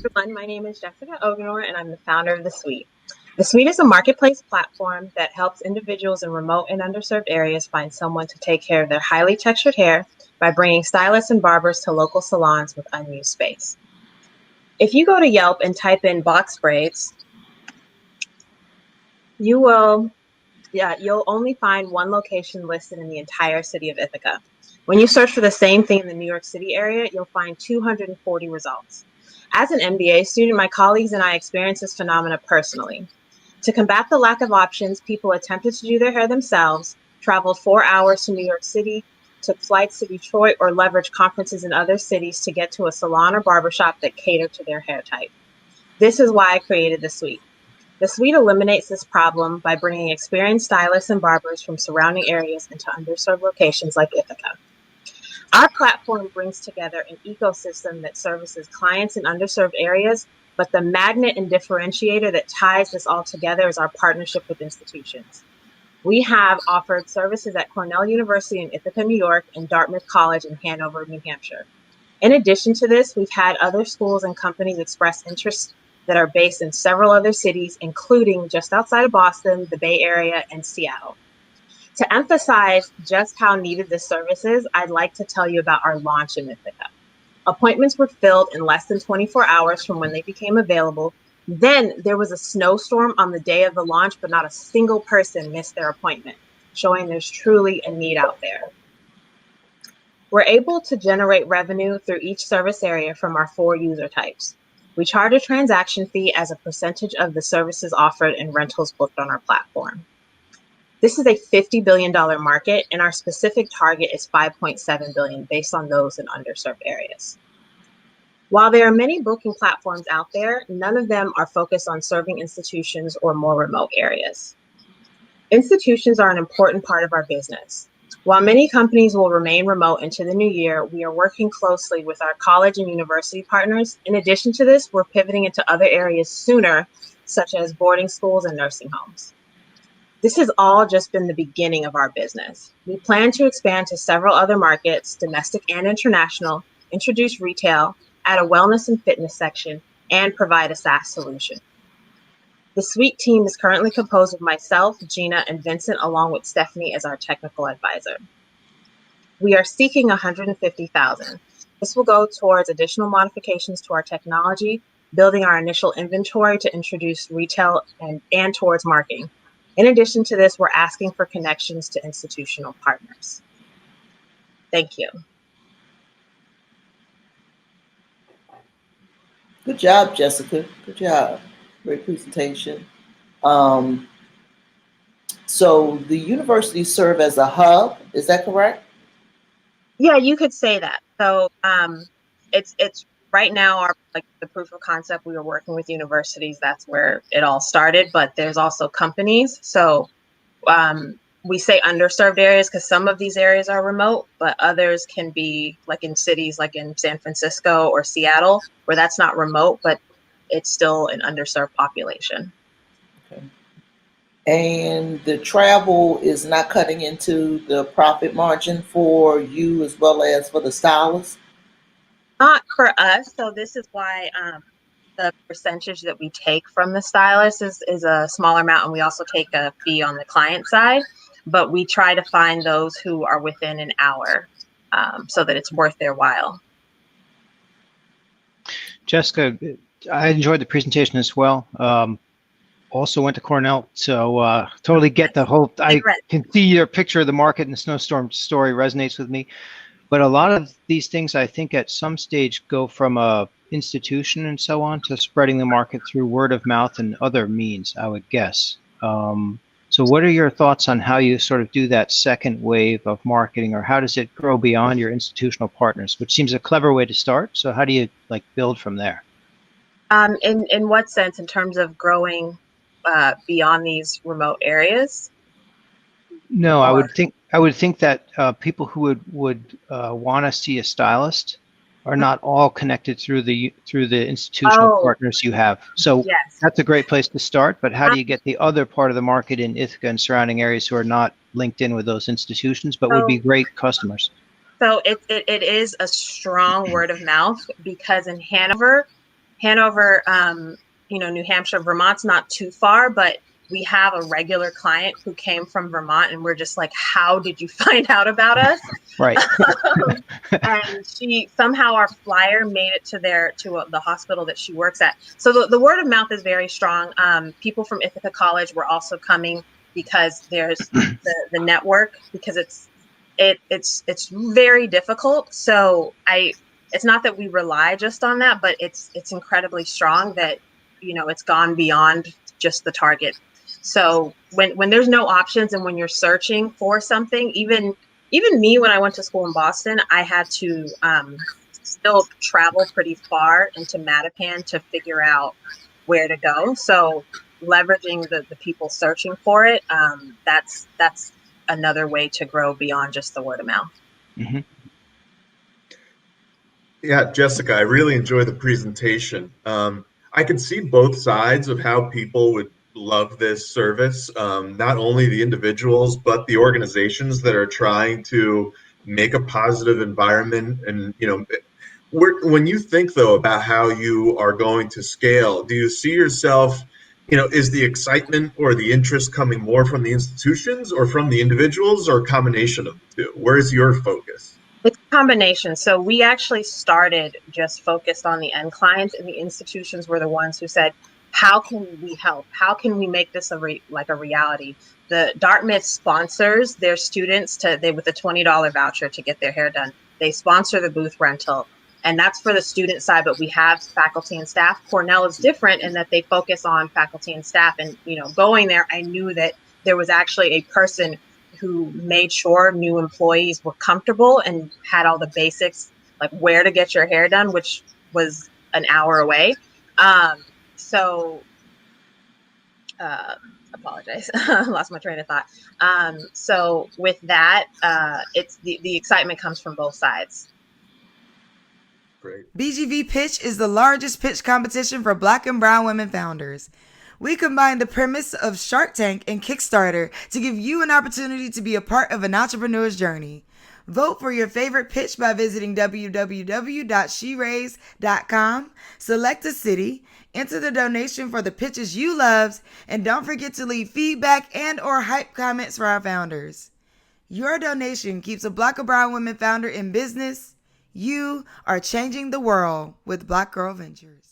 everyone. My name is Jessica Ogonor, and I'm the founder of The Suite. The Suite is a marketplace platform that helps individuals in remote and underserved areas find someone to take care of their highly textured hair by bringing stylists and barbers to local salons with unused space. If you go to Yelp and type in box braids, you'll only find one location listed in the entire city of Ithaca. When you search for the same thing in the New York City area, you'll find 240 results. As an MBA student, my colleagues and I experienced this phenomena personally. To combat the lack of options, people attempted to do their hair themselves, traveled 4 hours to New York City, took flights to Detroit, or leveraged conferences in other cities to get to a salon or barbershop that catered to their hair type. This is why I created The Suite. The Suite eliminates this problem by bringing experienced stylists and barbers from surrounding areas into underserved locations like Ithaca. Our platform brings together an ecosystem that services clients in underserved areas, but the magnet and differentiator that ties this all together is our partnership with institutions. We have offered services at Cornell University in Ithaca, New York, and Dartmouth College in Hanover, New Hampshire. In addition to this, we've had other schools and companies express interest that are based in several other cities, including just outside of Boston, the Bay Area, and Seattle. To emphasize just how needed this service is, I'd like to tell you about our launch in Ithaca. Appointments were filled in less than 24 hours from when they became available. Then there was a snowstorm on the day of the launch, but not a single person missed their appointment, showing there's truly a need out there. We're able to generate revenue through each service area from our 4 user types. We charge a transaction fee as a percentage of the services offered and rentals booked on our platform. This is a $50 billion market, and our specific target is $5.7 billion based on those in underserved areas. While there are many booking platforms out there, none of them are focused on serving institutions or more remote areas. Institutions are an important part of our business. While many companies will remain remote into the new year, we are working closely with our college and university partners. In addition to this, we're pivoting into other areas sooner, such as boarding schools and nursing homes. This has all just been the beginning of our business. We plan to expand to several other markets, domestic and international, introduce retail, add a wellness and fitness section, and provide a SaaS solution. The Suite team is currently composed of myself, Gina, and Vincent, along with Stephanie as our technical advisor. We are seeking $150,000. This will go towards additional modifications to our technology, building our initial inventory to introduce retail and towards marketing. In addition to this, we're asking for connections to institutional partners. Thank you. Good job, Jessica. Good job. Great presentation. So the universities serve as a hub, is that correct? Yeah, you could say that. So it's right now the proof of concept. We were working with universities. That's where it all started. But there's also companies. So we say underserved areas because some of these areas are remote, but others can be like in cities like in San Francisco or Seattle, where that's not remote, but it's still an underserved population. Okay. And the travel is not cutting into the profit margin for you as well as for the stylist? Not for us. So this is why the percentage that we take from the stylist is a smaller amount, and we also take a fee on the client side. But we try to find those who are within an hour so that it's worth their while. Jessica, I enjoyed the presentation as well. Also went to Cornell, so totally get the whole, I can see your picture of the market and the snowstorm story resonates with me. But a lot of these things, I think at some stage go from a institution and so on to spreading the market through word of mouth and other means, I would guess. So what are your thoughts on how you sort of do that second wave of marketing, or how does it grow beyond your institutional partners, which seems a clever way to start? So how do you build from there? In what sense, in terms of growing beyond these remote areas? No, I would think that people who would want to see a stylist are not all connected through the institutional partners you have. So yes, that's a great place to start. But how do you get the other part of the market in Ithaca and surrounding areas who are not linked in with those institutions, but would be great customers? So it is a strong word of mouth, because in Hanover, Hanover, New Hampshire, Vermont's not too far, but we have a regular client who came from Vermont, and we're just like, how did you find out about us? Right. And somehow our flyer made it to the hospital that she works at. So the word of mouth is very strong. People from Ithaca College were also coming because there's the network, because it's very difficult. So it's not that we rely just on that, but it's incredibly strong that, it's gone beyond just the target. So when there's no options, and when you're searching for something, even me, when I went to school in Boston, I had to still travel pretty far into Mattapan to figure out where to go. So leveraging the people searching for it, that's another way to grow beyond just the word of mouth. Mm-hmm. Yeah, Jessica, I really enjoyed the presentation. I can see both sides of how people would love this service, not only the individuals, but the organizations that are trying to make a positive environment. And, when you think, though, about how you are going to scale, do you see yourself, is the excitement or the interest coming more from the institutions or from the individuals, or a combination of the two? Where's your focus? It's a combination. So we actually started just focused on the end clients, and the institutions were the ones who said, how can we help? How can we make this a reality? The Dartmouth sponsors their students with a $20 voucher to get their hair done. They sponsor the booth rental, and that's for the student side, but we have faculty and staff. Cornell is different in that they focus on faculty and staff. And, going there, I knew that there was actually a person who made sure new employees were comfortable and had all the basics, like where to get your hair done, which was an hour away. Apologize, lost my train of thought. So with that, it's the excitement comes from both sides. Great. BGV Pitch is the largest pitch competition for Black and brown women founders. We combine the premise of Shark Tank and Kickstarter to give you an opportunity to be a part of an entrepreneur's journey. Vote for your favorite pitch by visiting www.sheraise.com, select a city, enter the donation for the pitches you loved, and don't forget to leave feedback and or hype comments for our founders. Your donation keeps a Black or brown women founder in business. You are changing the world with Black Girl Ventures.